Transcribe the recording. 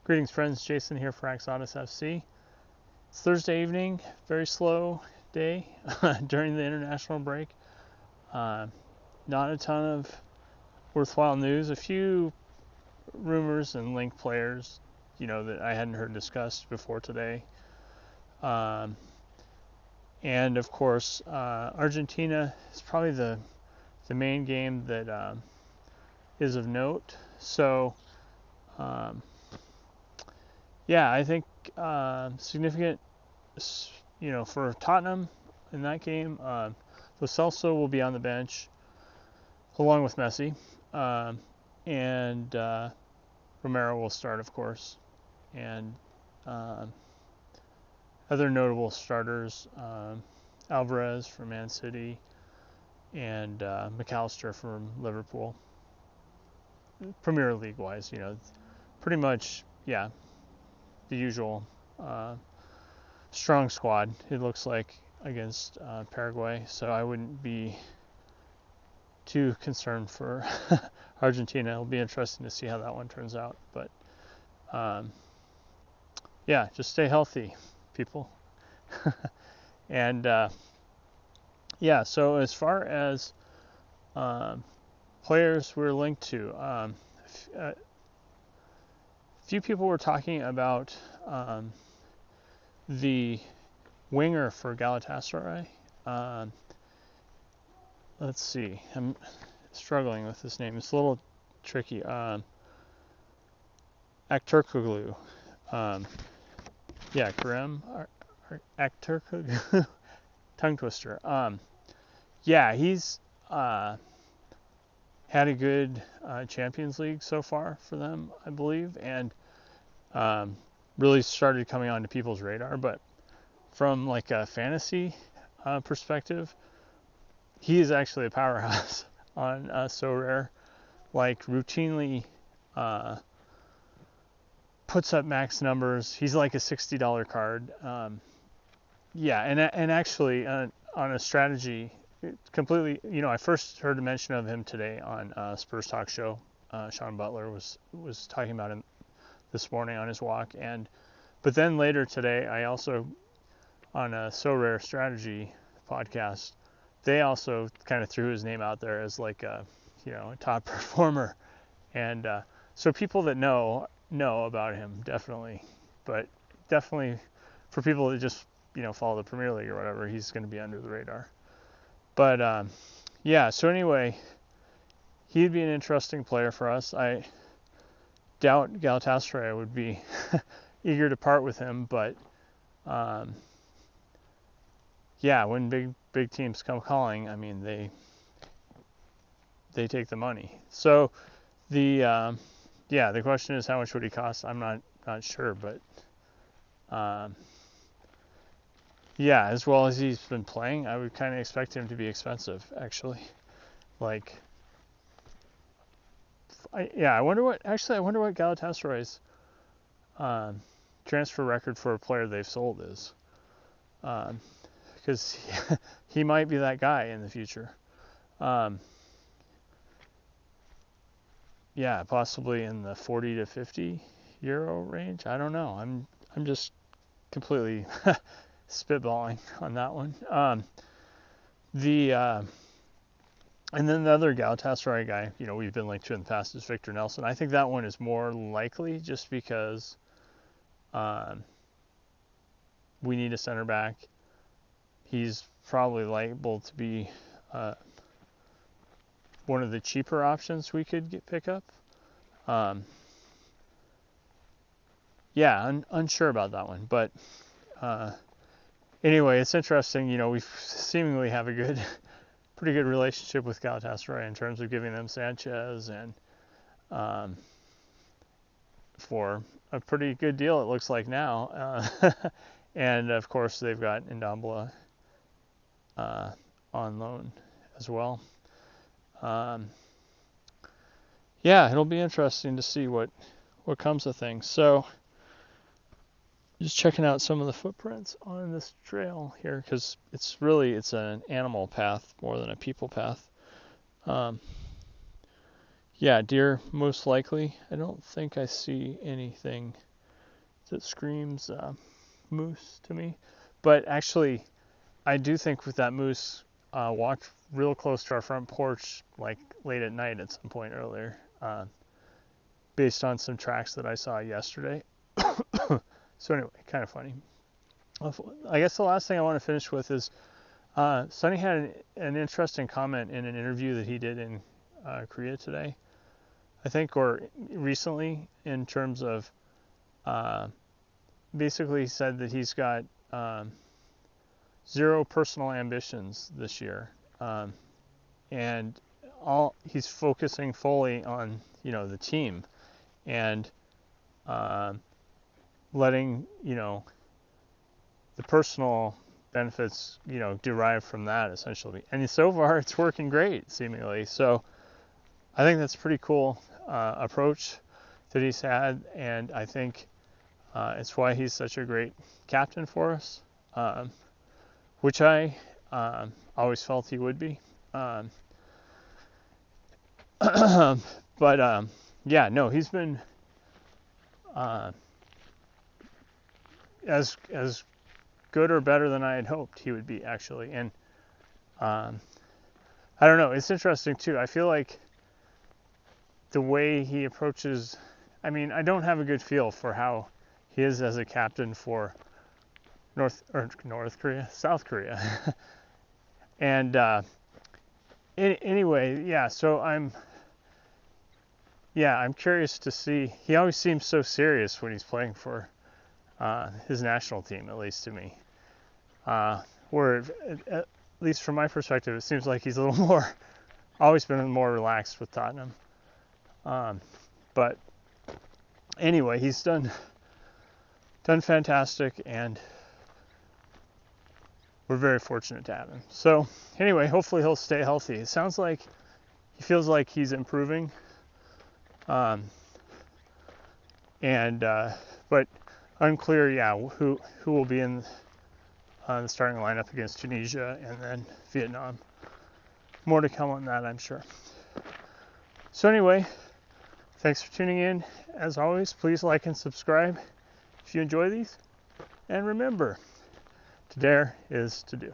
Greetings, friends. Jason here for AxodysFC. It's Thursday evening, very slow day during the international break. Not a ton of worthwhile news. A few rumors and linked players, that I hadn't heard discussed before today. And of course, Argentina is probably the main game that is of note. So, I think significant, for Tottenham in that game. Lo Celso will be on the bench along with Messi, and Romero will start, of course, and other notable starters: Alvarez from Man City and McAllister from Liverpool. Premier League wise, pretty much, the usual strong squad, it looks like, against Paraguay. So I wouldn't be too concerned for Argentina. It'll be interesting to see how that one turns out. But just stay healthy, people. And so as far as players we're linked to, a few people were talking about the winger for Galatasaray. Let's see. I'm struggling with this name. It's a little tricky. Aktürkoğlu. Kerem Aktürkoğlu. Tongue twister. He's had a good Champions League so far for them, I believe, and really started coming onto people's radar. But from like a fantasy perspective, he is actually a powerhouse on So Rare. Like, routinely puts up max numbers. He's like a $60 card. And actually on a strategy, completely, I first heard a mention of him today on Spurs Talk Show. Sean Butler was talking about him this morning on his walk, but then later today, I also, on a So Rare Strategy podcast, they also kind of threw his name out there as like a top performer, and so people that know about him, definitely, but definitely for people that just follow the Premier League or whatever, he's going to be under the radar. But so anyway, he'd be an interesting player for us. I doubt Galatasaray would be eager to part with him, but when big teams come calling, I mean, they take the money. So the question is, how much would he cost? I'm not sure, but as well as he's been playing, I would kind of expect him to be expensive, actually. Like, I wonder what Galatasaray's transfer record for a player they've sold is, because he might be that guy in the future. Possibly in the 40 to 50 euro range. I don't know. I'm just completely spitballing on that one. And then the other Galatasaray guy, we've been linked to in the past, is Victor Nelson. I think that one is more likely just because we need a center back. He's probably liable to be one of the cheaper options we could pick up. Unsure about that one. But anyway, it's interesting. We seemingly have a pretty good relationship with Galatasaray in terms of giving them Sanchez, and for a pretty good deal, it looks like now. And of course, they've got Ndombele on loan as well. It'll be interesting to see what comes of things. So, just checking out some of the footprints on this trail here, because it's an animal path more than a people path. Deer most likely. I don't think I see anything that screams moose to me. But actually, I do think with that moose walked real close to our front porch, like late at night at some point earlier, based on some tracks that I saw yesterday. So anyway, kind of funny. I guess the last thing I want to finish with is Sonny had an interesting comment in an interview that he did in Korea today, I think, or recently, in terms of basically he said that he's got 0 personal ambitions this year, and he's focusing fully on the team, and letting the personal benefits derive from that essentially. And so far it's working great, seemingly. So I think that's a pretty cool approach that he's had, and I think it's why he's such a great captain for us, which I always felt he would be. But yeah, no, he's been as good or better than I had hoped he would be, actually. And I don't know, it's interesting too. I feel like the way he approaches, I mean, I don't have a good feel for how he is as a captain for South Korea. And anyway, yeah, so I'm curious to see. He always seems so serious when he's playing for his national team, at least to me. Where, at least from my perspective, it seems like he's a little more, always been more relaxed with Tottenham. But anyway, he's done fantastic, and we're very fortunate to have him. So anyway, hopefully he'll stay healthy. It sounds like he feels like he's improving. But unclear, who will be in the starting lineup against Tunisia and then Vietnam. More to come on that, I'm sure. So anyway, thanks for tuning in. As always, please like and subscribe if you enjoy these. And remember, to dare is to do.